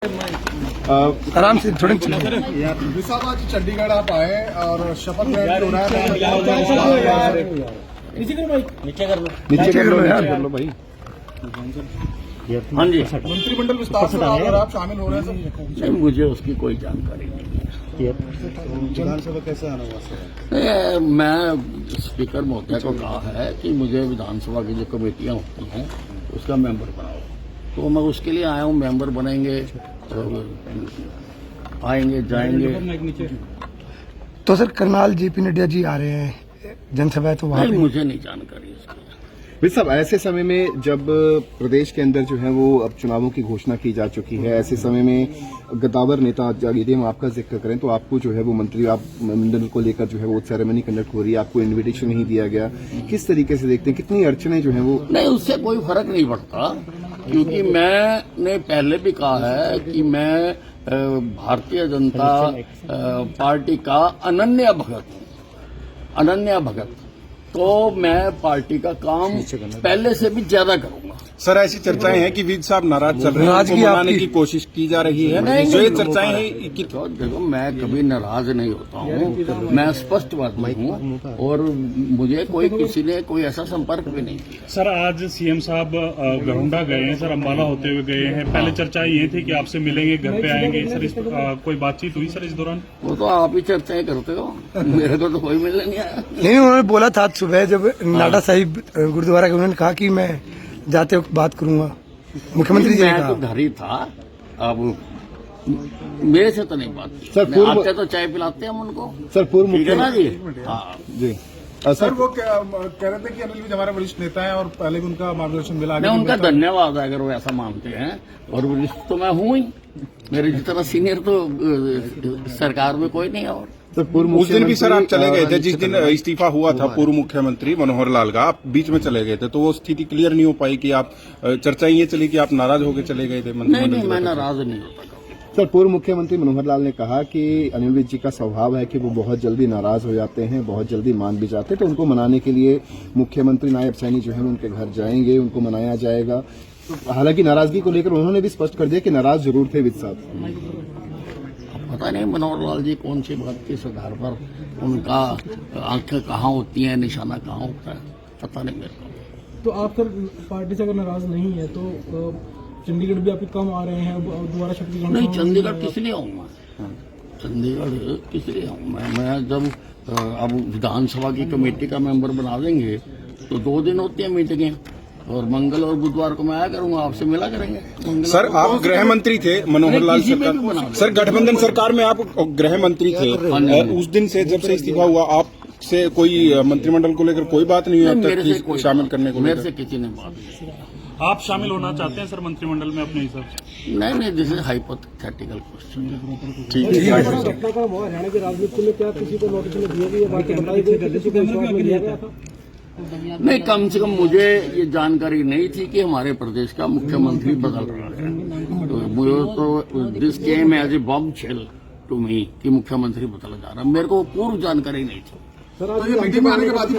आराम से थोड़ी साहब आज चंडीगढ़ आप आए और शपथ ग्रहण हो रहा है। नीचे कर लो यार, कर लो भाई। हाँ जी, मंत्रिमंडल विस्तार से अगर आप शामिल हो रहे हैं नहीं, मुझे उसकी कोई जानकारी नहीं है। विधानसभा कैसे आना हुआ? मैं स्पीकर महोदय को कहा है कि मुझे विधानसभा की जो कमेटियां होती हैं उसका मेंबर बनाओ, तो मैं उसके लिए आया हूँ। मेंबर बनेंगे, आएंगे जाएंगे। तो सर करनाल जेपी नड्डा जी आ रहे हैं जनसभा, तो वहाँ नहीं, मुझे नहीं जानकारी इसकी। विज साहब, ऐसे समय में जब प्रदेश के अंदर जो है वो अब चुनावों की घोषणा की जा चुकी है, ऐसे समय में गद्दावर नेता यदि हम आपका जिक्र करें तो आपको जो है वो मंत्री आप मंडल को लेकर जो है वो सेरेमनी कंडक्ट हो रही है, आपको इनविटेशन नहीं दिया गया, किस तरीके से देखते हैं, कितनी अड़चने जो है वो? नहीं, उससे कोई फर्क नहीं पड़ता, क्योंकि मैंने पहले भी कहा है कि मैं भारतीय जनता पार्टी का अनन्य भगत हूँ, अनन्य भगत। तो मैं पार्टी का काम पहले से भी ज्यादा करूंगा। सर, ऐसी चर्चाएं हैं कि विज साहब नाराज चल रहे हैं, उनको मनाने की कोशिश की जा रही है। जो ये चर्चाएं हैं कि देखो, मैं कभी नाराज नहीं होता हूँ, मैं स्पष्टवादी हूँ और मुझे कोई किसी ने कोई ऐसा संपर्क भी नहीं किया। सर, आज सीएम साहब गरुंडा गए हैं, सर अंबाला होते हुए गए हैं। पहले चर्चा ये थी कि आपसे मिलेंगे, घर पे आएंगे। सर, इस कोई बातचीत हुई सर इस दौरान? वो तो आप ही चर्चाएं करते हो, मेरे को तो कोई मिलने नहीं आया। नहीं, उन्होंने बोला था सुबह जब नाडा साहिब गुरुद्वारा के, उन्होंने कहा कि मैं जाते वक्त बात करूंगा। मुख्यमंत्री जी ने मैं कहा। तो घर ही था, अब मेरे से तो नहीं बात की। सर, आते तो चाय पिलाते हैं हम उनको। सर, पूर्व ठीक है ना जी? मुख्यमंत्री हाँ जी। सर, वो कह रहे थे कि अनिल विज हमारे वरिष्ठ नेता हैं और पहले भी उनका मार्गदर्शन मिला। मैं उनका धन्यवाद है अगर वो ऐसा मानते हैं, और वरिष्ठ तो मैं हूँ ही, मेरे जितना सीनियर तो सरकार में कोई नहीं है। और उस दिन भी सर आप चले गए थे, जिस दिन इस्तीफा हुआ था पूर्व मुख्यमंत्री मनोहर लाल का, आप बीच में चले गए थे, तो वो स्थिति क्लियर नहीं हो पाई कि आप, चर्चा ये चली कि आप नाराज होकर चले गए थे। नहीं, मैं नाराज नहीं होता। सर, पूर्व मुख्यमंत्री मनोहर लाल ने कहा कि अनिल विज जी का स्वभाव है कि वो बहुत जल्दी नाराज हो जाते हैं, बहुत जल्दी मान भी जाते हैं, तो उनको मनाने के लिए मुख्यमंत्री नायब सैनी जो है उनके घर जाएंगे, उनको मनाया जाएगा। हालांकि नाराजगी को लेकर उन्होंने भी स्पष्ट कर दिया कि नाराज जरूर थे विज साहब। पता नहीं मनोहर लाल जी कौन सी बात किस आधार पर उनका आंखें कहाँ होती हैं, निशाना कहाँ होता है, पता नहीं मेरे को। तो आप सर पार्टी से अगर नाराज नहीं है तो चंडीगढ़ भी आपके कम आ रहे हैं, दोबारा शपथ ग्रहण? नहीं, चंडीगढ़ किस लिए आऊंगा? चंडीगढ़ किस लिए आऊंगा? मैं जब अब विधानसभा की कमेटी का मेंबर बना देंगे तो 2 दिन होती है मीटिंगें, और मंगल और बुधवार को मैं आया करूंगा, आपसे मिला करेंगे। सर, आप गृह मंत्री थे मनोहर लाल सरकार, सर गठबंधन सरकार में आप गृह मंत्री थे। उस दिन से जब से इस्तीफा हुआ, आप से कोई मंत्रिमंडल को लेकर कोई बात नहीं हुई शामिल करने को? मेरे से किसी ने बात नहीं। आप शामिल होना चाहते हैं सर मंत्रिमंडल में अपने हिसाब से? नहीं, this is hypothetical question. Haryana के राजनीति में क्या किसी को नोटिस में दिया गया, बाकी बताई गई, किसी को विश्वास में लिया गया था? नहीं, कम से कम मुझे ये जानकारी नहीं थी कि हमारे प्रदेश का मुख्यमंत्री बदल रहा है। तो मुझे तो this came as a bombshell to me कि मुख्यमंत्री बदला जा रहा है, मेरे को पूर्व जानकारी नहीं थी। सर, आज मीटिंग में आने के बाद